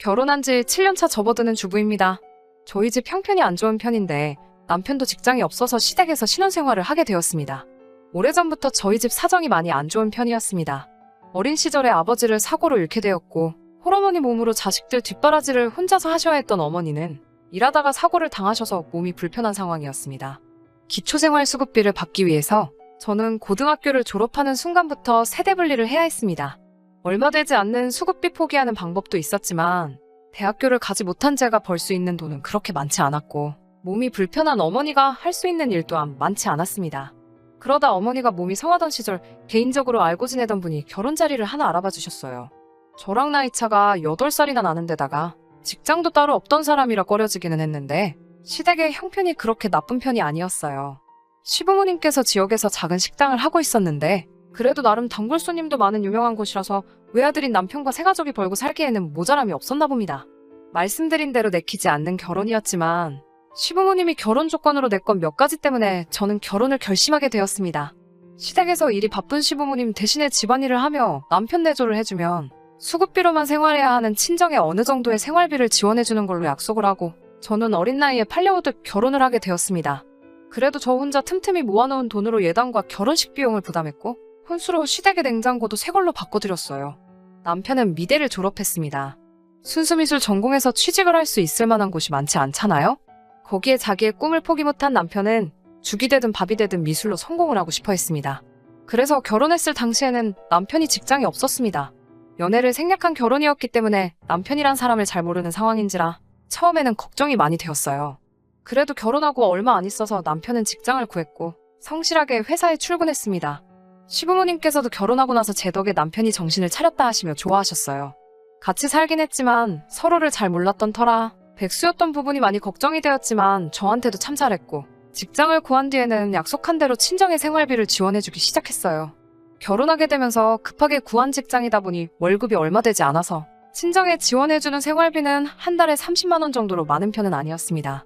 결혼한 지 7년차 접어드는 주부입니다. 저희 집 형편이 안 좋은 편인데 남편도 직장이 없어서 시댁에서 신혼생활을 하게 되었습니다. 오래전부터 저희 집 사정이 많이 안 좋은 편이었습니다. 어린 시절에 아버지를 사고로 잃게 되었고 홀어머니 몸으로 자식들 뒷바라지를 혼자서 하셔야 했던 어머니는 일하다가 사고를 당하셔서 몸이 불편한 상황이었습니다. 기초생활수급비를 받기 위해서 저는 고등학교를 졸업하는 순간부터 세대 분리를 해야 했습니다. 얼마 되지 않는 수급비 포기하는 방법도 있었지만 대학교를 가지 못한 제가 벌 수 있는 돈은 그렇게 많지 않았고 몸이 불편한 어머니가 할 수 있는 일 또한 많지 않았습니다. 그러다 어머니가 몸이 성하던 시절 개인적으로 알고 지내던 분이 결혼 자리를 하나 알아봐 주셨어요. 저랑 나이 차가 8살이나 나는 데다가 직장도 따로 없던 사람이라 꺼려지기는 했는데 시댁의 형편이 그렇게 나쁜 편이 아니었어요. 시부모님께서 지역에서 작은 식당을 하고 있었는데 그래도 나름 단골 손님도 많은 유명한 곳이라서 외아들인 남편과 새가족이 벌고 살기에는 모자람이 없었나 봅니다. 말씀드린 대로 내키지 않는 결혼이었지만 시부모님이 결혼 조건으로 냈건 몇 가지 때문에 저는 결혼을 결심하게 되었습니다. 시댁에서 일이 바쁜 시부모님 대신에 집안일을 하며 남편 내조를 해주면 수급비로만 생활해야 하는 친정에 어느 정도의 생활비를 지원해주는 걸로 약속을 하고 저는 어린 나이에 팔려오듯 결혼을 하게 되었습니다. 그래도 저 혼자 틈틈이 모아놓은 돈으로 예단과 결혼식 비용을 부담했고 혼수로 시댁의 냉장고도 새 걸로 바꿔드렸어요. 남편은 미대를 졸업했습니다. 순수미술 전공해서 취직을 할 수 있을 만한 곳이 많지 않잖아요? 거기에 자기의 꿈을 포기 못한 남편은 죽이 되든 밥이 되든 미술로 성공을 하고 싶어 했습니다. 그래서 결혼했을 당시에는 남편이 직장이 없었습니다. 연애를 생략한 결혼이었기 때문에 남편이란 사람을 잘 모르는 상황인지라 처음에는 걱정이 많이 되었어요. 그래도 결혼하고 얼마 안 있어서 남편은 직장을 구했고 성실하게 회사에 출근했습니다. 시부모님께서도 결혼하고 나서 제 덕에 남편이 정신을 차렸다 하시며 좋아하셨어요. 같이 살긴 했지만 서로를 잘 몰랐던 터라 백수였던 부분이 많이 걱정이 되었지만 저한테도 참 잘했고 직장을 구한 뒤에는 약속한 대로 친정의 생활비를 지원해주기 시작했어요. 결혼하게 되면서 급하게 구한 직장이다 보니 월급이 얼마 되지 않아서 친정에 지원해주는 생활비는 한 달에 30만 원 정도로 많은 편은 아니었습니다.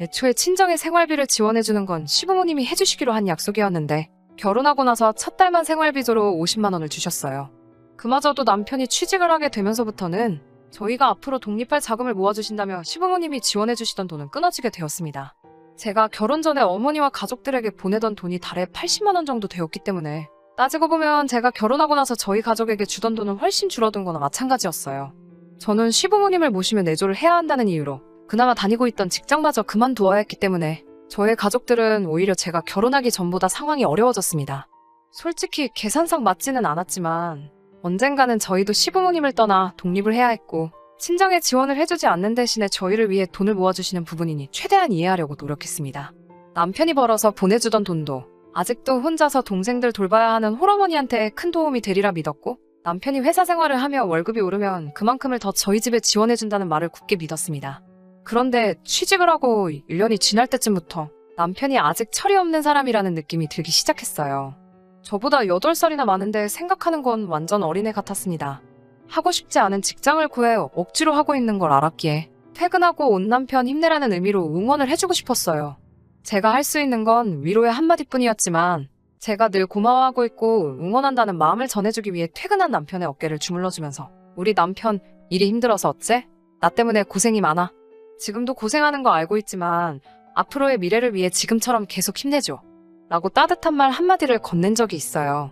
애초에 친정의 생활비를 지원해주는 건 시부모님이 해주시기로 한 약속이었는데 결혼하고 나서 첫 달만 생활비조로 50만 원을 주셨어요. 그마저도 남편이 취직을 하게 되면서부터는 저희가 앞으로 독립할 자금을 모아주신다며 시부모님이 지원해주시던 돈은 끊어지게 되었습니다. 제가 결혼 전에 어머니와 가족들에게 보내던 돈이 달에 80만 원 정도 되었기 때문에 따지고 보면 제가 결혼하고 나서 저희 가족에게 주던 돈은 훨씬 줄어든 거나 마찬가지였어요. 저는 시부모님을 모시며 내조를 해야 한다는 이유로 그나마 다니고 있던 직장마저 그만두어야 했기 때문에 저의 가족들은 오히려 제가 결혼하기 전보다 상황이 어려워졌습니다. 솔직히 계산상 맞지는 않았지만 언젠가는 저희도 시부모님을 떠나 독립을 해야 했고 친정에 지원을 해주지 않는 대신에 저희를 위해 돈을 모아주시는 부분이니 최대한 이해하려고 노력했습니다. 남편이 벌어서 보내주던 돈도 아직도 혼자서 동생들 돌봐야 하는 홀어머니한테 큰 도움이 되리라 믿었고 남편이 회사 생활을 하며 월급이 오르면 그만큼을 더 저희 집에 지원해준다는 말을 굳게 믿었습니다. 그런데 취직을 하고 1년이 지날 때쯤부터 남편이 아직 철이 없는 사람이라는 느낌이 들기 시작했어요. 저보다 8살이나 많은데 생각하는 건 완전 어린애 같았습니다. 하고 싶지 않은 직장을 구해 억지로 하고 있는 걸 알았기에 퇴근하고 온 남편 힘내라는 의미로 응원을 해주고 싶었어요. 제가 할 수 있는 건 위로의 한마디뿐이었지만 제가 늘 고마워하고 있고 응원한다는 마음을 전해주기 위해 퇴근한 남편의 어깨를 주물러주면서 우리 남편 일이 힘들어서 어째? 나 때문에 고생이 많아. 지금도 고생하는 거 알고 있지만 앞으로의 미래를 위해 지금처럼 계속 힘내줘. 라고 따뜻한 말 한마디를 건넨 적이 있어요.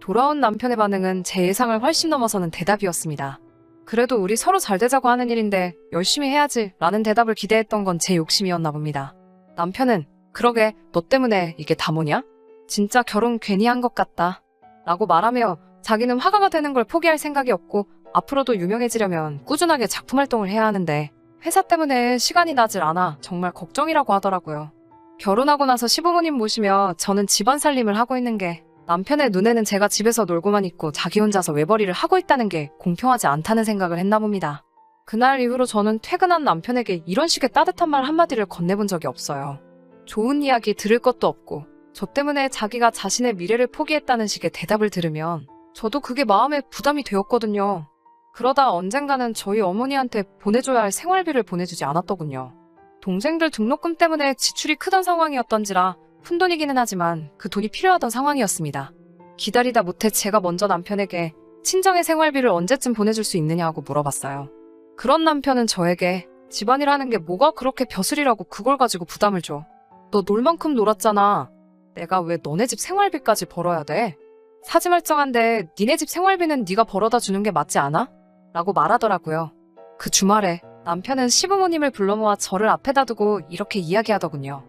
돌아온 남편의 반응은 제 예상을 훨씬 넘어서는 대답이었습니다. 그래도 우리 서로 잘 되자고 하는 일인데 열심히 해야지 라는 대답을 기대했던 건 제 욕심이었나 봅니다. 남편은 그러게 너 때문에 이게 다 뭐냐? 진짜 결혼 괜히 한 것 같다. 라고 말하며 자기는 화가가 되는 걸 포기할 생각이 없고 앞으로도 유명해지려면 꾸준하게 작품 활동을 해야 하는데 회사 때문에 시간이 나질 않아 정말 걱정이라고 하더라고요. 결혼하고 나서 시부모님 모시며 저는 집안 살림을 하고 있는 게 남편의 눈에는 제가 집에서 놀고만 있고 자기 혼자서 외벌이를 하고 있다는 게 공평하지 않다는 생각을 했나 봅니다. 그날 이후로 저는 퇴근한 남편에게 이런 식의 따뜻한 말 한마디를 건네본 적이 없어요. 좋은 이야기 들을 것도 없고 저 때문에 자기가 자신의 미래를 포기했다는 식의 대답을 들으면 저도 그게 마음에 부담이 되었거든요. 그러다 언젠가는 저희 어머니한테 보내줘야 할 생활비를 보내주지 않았더군요. 동생들 등록금 때문에 지출이 크던 상황이었던지라 푼돈이기는 하지만 그 돈이 필요하던 상황이었습니다. 기다리다 못해 제가 먼저 남편에게 친정의 생활비를 언제쯤 보내줄 수 있느냐고 물어봤어요. 그런 남편은 저에게 집안일 하는 게 뭐가 그렇게 벼슬이라고 그걸 가지고 부담을 줘. 너 놀 만큼 놀았잖아. 내가 왜 너네 집 생활비까지 벌어야 돼? 사지말쩡한데 니네 집 생활비는 네가 벌어다 주는 게 맞지 않아? 라고 말하더라고요. 그 주말에 남편은 시부모님을 불러 모아 저를 앞에다 두고 이렇게 이야기하더군요.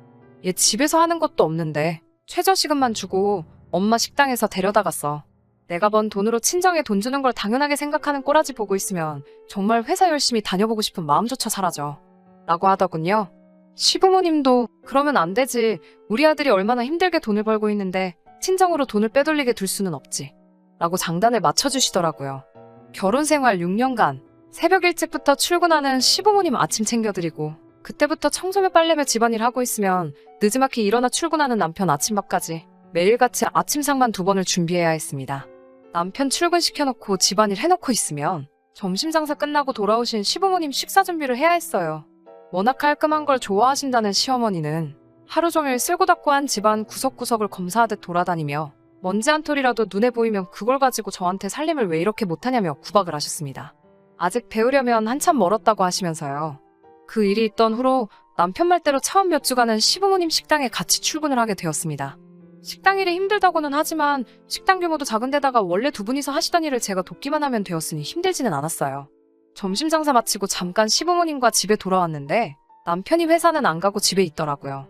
얘 집에서 하는 것도 없는데 최저시급만 주고 엄마 식당에서 데려다 갔어. 내가 번 돈으로 친정에 돈 주는 걸 당연하게 생각하는 꼬라지 보고 있으면 정말 회사 열심히 다녀보고 싶은 마음조차 사라져. 라고 하더군요. 시부모님도 그러면 안 되지. 우리 아들이 얼마나 힘들게 돈을 벌고 있는데 친정으로 돈을 빼돌리게 둘 수는 없지. 라고 장단을 맞춰주시더라고요. 결혼 생활 6년간 새벽 일찍부터 출근하는 시부모님 아침 챙겨드리고 그때부터 청소며 빨래며 집안일 하고 있으면 늦지막히 일어나 출근하는 남편 아침밥까지 매일같이 아침상만 2번을 준비해야 했습니다. 남편 출근시켜놓고 집안일 해놓고 있으면 점심 장사 끝나고 돌아오신 시부모님 식사 준비를 해야 했어요. 워낙 깔끔한 걸 좋아하신다는 시어머니는 하루 종일 쓸고 닦고 한 집안 구석구석을 검사하듯 돌아다니며 먼지 한 톨이라도 눈에 보이면 그걸 가지고 저한테 살림을 왜 이렇게 못하냐며 구박을 하셨습니다. 아직 배우려면 한참 멀었다고 하시면서요. 그 일이 있던 후로 남편 말대로 처음 몇 주간은 시부모님 식당에 같이 출근을 하게 되었습니다. 식당 일이 힘들다고는 하지만 식당 규모도 작은 데다가 원래 2분이서 하시던 일을 제가 돕기만 하면 되었으니 힘들지는 않았어요. 점심 장사 마치고 잠깐 시부모님과 집에 돌아왔는데 남편이 회사는 안 가고 집에 있더라고요.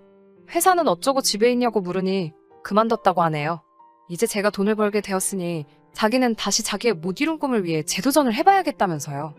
회사는 어쩌고 집에 있냐고 물으니 그만뒀다고 하네요. 이제 제가 돈을 벌게 되었으니 자기는 다시 자기의 못 이룬 꿈을 위해 재도전을 해봐야겠다면서요.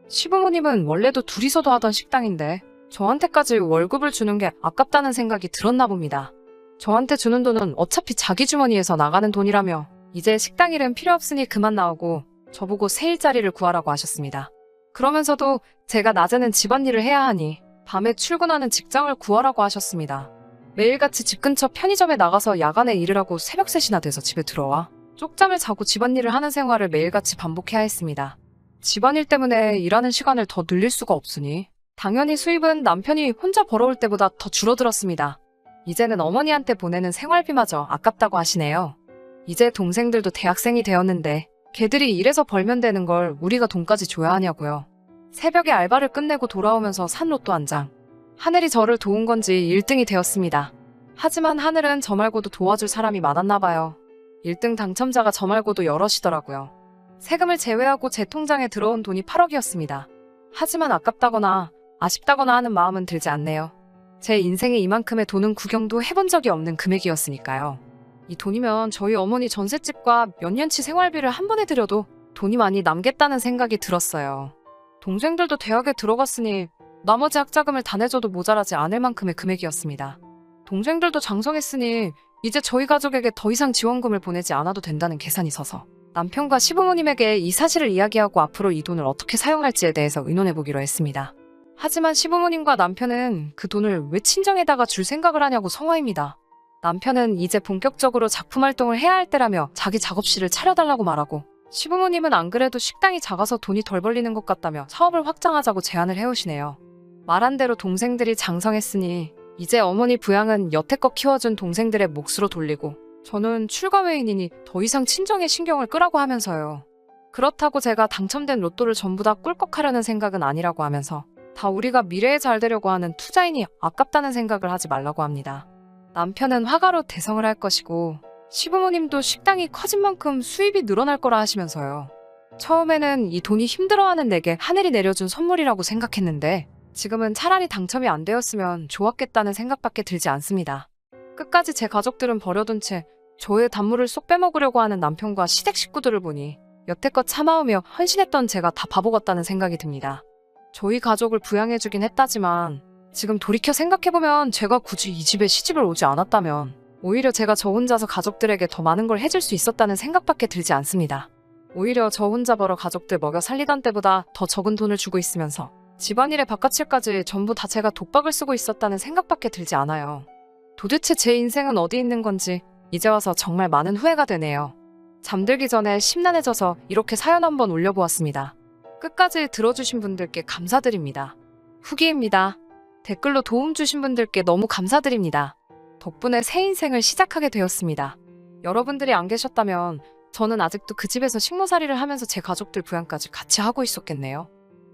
시부모님은 원래도 둘이서도 하던 식당인데 저한테까지 월급을 주는 게 아깝다는 생각이 들었나 봅니다. 저한테 주는 돈은 어차피 자기 주머니에서 나가는 돈이라며 이제 식당 일은 필요 없으니 그만 나오고 저보고 새 일자리를 구하라고 하셨습니다. 그러면서도 제가 낮에는 집안일을 해야 하니 밤에 출근하는 직장을 구하라고 하셨습니다. 매일같이 집 근처 편의점에 나가서 야간에 일을 하고 새벽 3시나 돼서 집에 들어와 쪽잠을 자고 집안일을 하는 생활을 매일같이 반복해야 했습니다. 집안일 때문에 일하는 시간을 더 늘릴 수가 없으니 당연히 수입은 남편이 혼자 벌어올 때보다 더 줄어들었습니다. 이제는 어머니한테 보내는 생활비마저 아깝다고 하시네요. 이제 동생들도 대학생이 되었는데 걔들이 일해서 벌면 되는 걸 우리가 돈까지 줘야 하냐고요. 새벽에 알바를 끝내고 돌아오면서 산 로또 한 장. 하늘이 저를 도운 건지 1등이 되었습니다. 하지만 하늘은 저 말고도 도와줄 사람이 많았나 봐요. 1등 당첨자가 저 말고도 여럿이더라고요. 세금을 제외하고 제 통장에 들어온 돈이 8억이었습니다. 하지만 아깝다거나 아쉽다거나 하는 마음은 들지 않네요. 제 인생에 이만큼의 돈은 구경도 해본 적이 없는 금액이었으니까요. 이 돈이면 저희 어머니 전셋집과 몇 년치 생활비를 한 번에 들여도 돈이 많이 남겠다는 생각이 들었어요. 동생들도 대학에 들어갔으니 나머지 학자금을 다 내줘도 모자라지 않을 만큼의 금액이었습니다. 동생들도 장성했으니 이제 저희 가족에게 더 이상 지원금을 보내지 않아도 된다는 계산이 서서 남편과 시부모님에게 이 사실을 이야기하고 앞으로 이 돈을 어떻게 사용할지에 대해서 의논해보기로 했습니다. 하지만 시부모님과 남편은 그 돈을 왜 친정에다가 줄 생각을 하냐고 성화입니다. 남편은 이제 본격적으로 작품 활동을 해야 할 때라며 자기 작업실을 차려달라고 말하고 시부모님은 안 그래도 식당이 작아서 돈이 덜 벌리는 것 같다며 사업을 확장하자고 제안을 해오시네요. 말한 대로 동생들이 장성했으니 이제 어머니 부양은 여태껏 키워준 동생들의 몫으로 돌리고 저는 출가 외인이니 더 이상 친정에 신경을 끄라고 하면서요. 그렇다고 제가 당첨된 로또를 전부 다 꿀꺽하려는 생각은 아니라고 하면서 다 우리가 미래에 잘 되려고 하는 투자이니 아깝다는 생각을 하지 말라고 합니다. 남편은 화가로 대성을 할 것이고 시부모님도 식당이 커진 만큼 수입이 늘어날 거라 하시면서요. 처음에는 이 돈이 힘들어하는 내게 하늘이 내려준 선물이라고 생각했는데 지금은 차라리 당첨이 안 되었으면 좋았겠다는 생각밖에 들지 않습니다. 끝까지 제 가족들은 버려둔 채 저의 단물을 쏙 빼먹으려고 하는 남편과 시댁 식구들을 보니 여태껏 참아오며 헌신했던 제가 다 바보 같다는 생각이 듭니다. 저희 가족을 부양해주긴 했다지만 지금 돌이켜 생각해보면 제가 굳이 이 집에 시집을 오지 않았다면 오히려 제가 저 혼자서 가족들에게 더 많은 걸 해줄 수 있었다는 생각밖에 들지 않습니다. 오히려 저 혼자 벌어 가족들 먹여 살리던 때보다 더 적은 돈을 주고 있으면서 집안일의 바깥일까지 전부 다 제가 독박을 쓰고 있었다는 생각밖에 들지 않아요. 도대체 제 인생은 어디 있는 건지 이제 와서 정말 많은 후회가 되네요. 잠들기 전에 심란해져서 이렇게 사연 한번 올려보았습니다. 끝까지 들어주신 분들께 감사드립니다. 후기입니다. 댓글로 도움 주신 분들께 너무 감사드립니다. 덕분에 새 인생을 시작하게 되었습니다. 여러분들이 안 계셨다면 저는 아직도 그 집에서 식모살이를 하면서 제 가족들 부양까지 같이 하고 있었겠네요.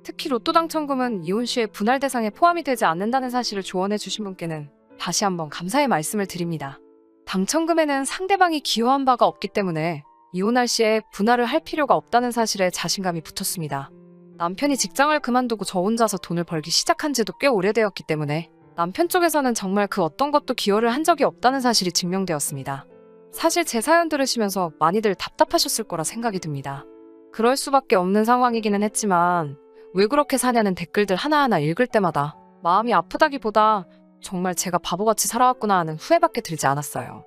특히 로또 당첨금은 이혼 시에 분할 대상에 포함이 되지 않는다는 사실을 조언해 주신 분께는 다시 한번 감사의 말씀을 드립니다. 당첨금에는 상대방이 기여한 바가 없기 때문에 이혼할 시에 분할을 할 필요가 없다는 사실에 자신감이 붙었습니다. 남편이 직장을 그만두고 저 혼자서 돈을 벌기 시작한 지도 꽤 오래되었기 때문에 남편 쪽에서는 정말 그 어떤 것도 기여를 한 적이 없다는 사실이 증명되었습니다. 사실 제 사연 들으시면서 많이들 답답하셨을 거라 생각이 듭니다. 그럴 수밖에 없는 상황이기는 했지만 왜 그렇게 사냐는 댓글들 하나하나 읽을 때마다 마음이 아프다기보다 정말 제가 바보같이 살아왔구나 하는 후회밖에 들지 않았어요.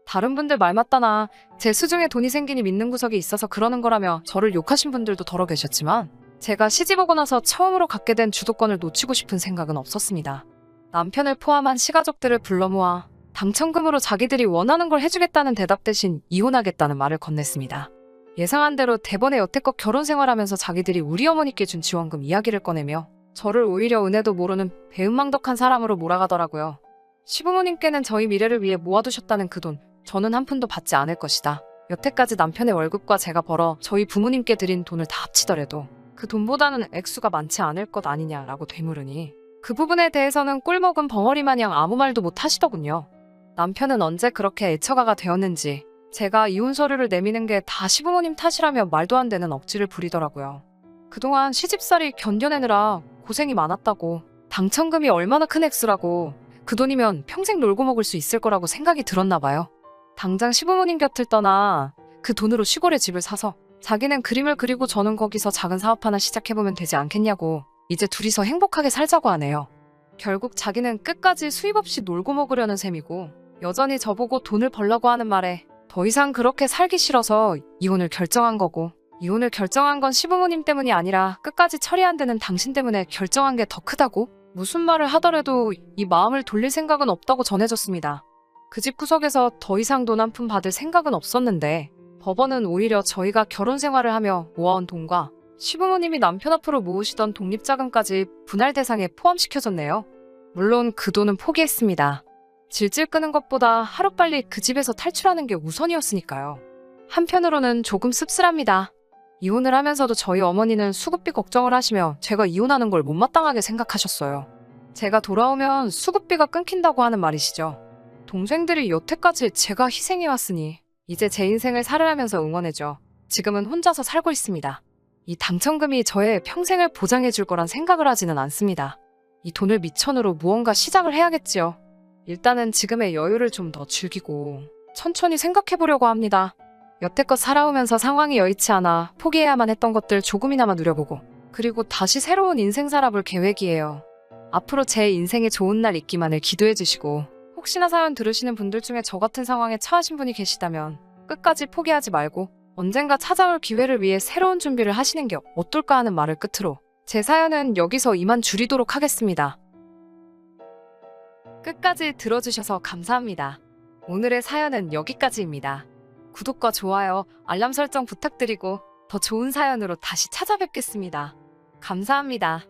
다른 분들 말 맞다나 제 수중에 돈이 생기니 믿는 구석이 있어서 그러는 거라며 저를 욕하신 분들도 더러 계셨지만 제가 시집오고 나서 처음으로 갖게 된 주도권을 놓치고 싶은 생각은 없었습니다. 남편을 포함한 시가족들을 불러 모아 당첨금으로 자기들이 원하는 걸 해주겠다는 대답 대신 이혼하겠다는 말을 건넸습니다. 예상한 대로 대번에 여태껏 결혼 생활하면서 자기들이 우리 어머니께 준 지원금 이야기를 꺼내며 저를 오히려 은혜도 모르는 배은망덕한 사람으로 몰아가더라고요. 시부모님께는 저희 미래를 위해 모아두셨다는 그 돈, 저는 한 푼도 받지 않을 것이다. 여태까지 남편의 월급과 제가 벌어 저희 부모님께 드린 돈을 다 합치더라도 그 돈보다는 액수가 많지 않을 것 아니냐라고 되물으니 그 부분에 대해서는 꿀먹은 벙어리 마냥 아무 말도 못 하시더군요. 남편은 언제 그렇게 애처가가 되었는지 제가 이혼 서류를 내미는 게 다 시부모님 탓이라며 말도 안 되는 억지를 부리더라고요. 그동안 시집살이 견뎌내느라 고생이 많았다고, 당첨금이 얼마나 큰 액수라고, 그 돈이면 평생 놀고 먹을 수 있을 거라고 생각이 들었나 봐요. 당장 시부모님 곁을 떠나 그 돈으로 시골에 집을 사서 자기는 그림을 그리고 저는 거기서 작은 사업 하나 시작해보면 되지 않겠냐고 이제 둘이서 행복하게 살자고 하네요. 결국 자기는 끝까지 수입 없이 놀고 먹으려는 셈이고 여전히 저보고 돈을 벌려고 하는 말에 더 이상 그렇게 살기 싫어서 이혼을 결정한 거고, 이혼을 결정한 건 시부모님 때문이 아니라 끝까지 처리 안 되는 당신 때문에 결정한 게 더 크다고? 무슨 말을 하더라도 이 마음을 돌릴 생각은 없다고 전해졌습니다. 그 집 구석에서 더 이상 돈 한 푼 받을 생각은 없었는데 법원은 오히려 저희가 결혼 생활을 하며 모아온 돈과 시부모님이 남편 앞으로 모으시던 독립자금까지 분할 대상에 포함시켜줬네요. 물론 그 돈은 포기했습니다. 질질 끄는 것보다 하루빨리 그 집에서 탈출하는 게 우선이었으니까요. 한편으로는 조금 씁쓸합니다. 이혼을 하면서도 저희 어머니는 수급비 걱정을 하시며 제가 이혼하는 걸 못마땅하게 생각하셨어요. 제가 돌아오면 수급비가 끊긴다고 하는 말이시죠. 동생들이 여태까지 제가 희생해왔으니 이제 제 인생을 살아가면서 응원해줘. 지금은 혼자서 살고 있습니다. 이 당첨금이 저의 평생을 보장해줄 거란 생각을 하지는 않습니다. 이 돈을 미천으로 무언가 시작을 해야겠지요. 일단은 지금의 여유를 좀 더 즐기고 천천히 생각해보려고 합니다. 여태껏 살아오면서 상황이 여의치 않아 포기해야만 했던 것들 조금이나마 누려보고 그리고 다시 새로운 인생 살아볼 계획이에요. 앞으로 제 인생에 좋은 날 있기만을 기도해주시고 혹시나 사연 들으시는 분들 중에 저 같은 상황에 처하신 분이 계시다면 끝까지 포기하지 말고 언젠가 찾아올 기회를 위해 새로운 준비를 하시는 게 어떨까 하는 말을 끝으로 제 사연은 여기서 이만 줄이도록 하겠습니다. 끝까지 들어주셔서 감사합니다. 오늘의 사연은 여기까지입니다. 구독과 좋아요, 알람 설정 부탁드리고 더 좋은 사연으로 다시 찾아뵙겠습니다. 감사합니다.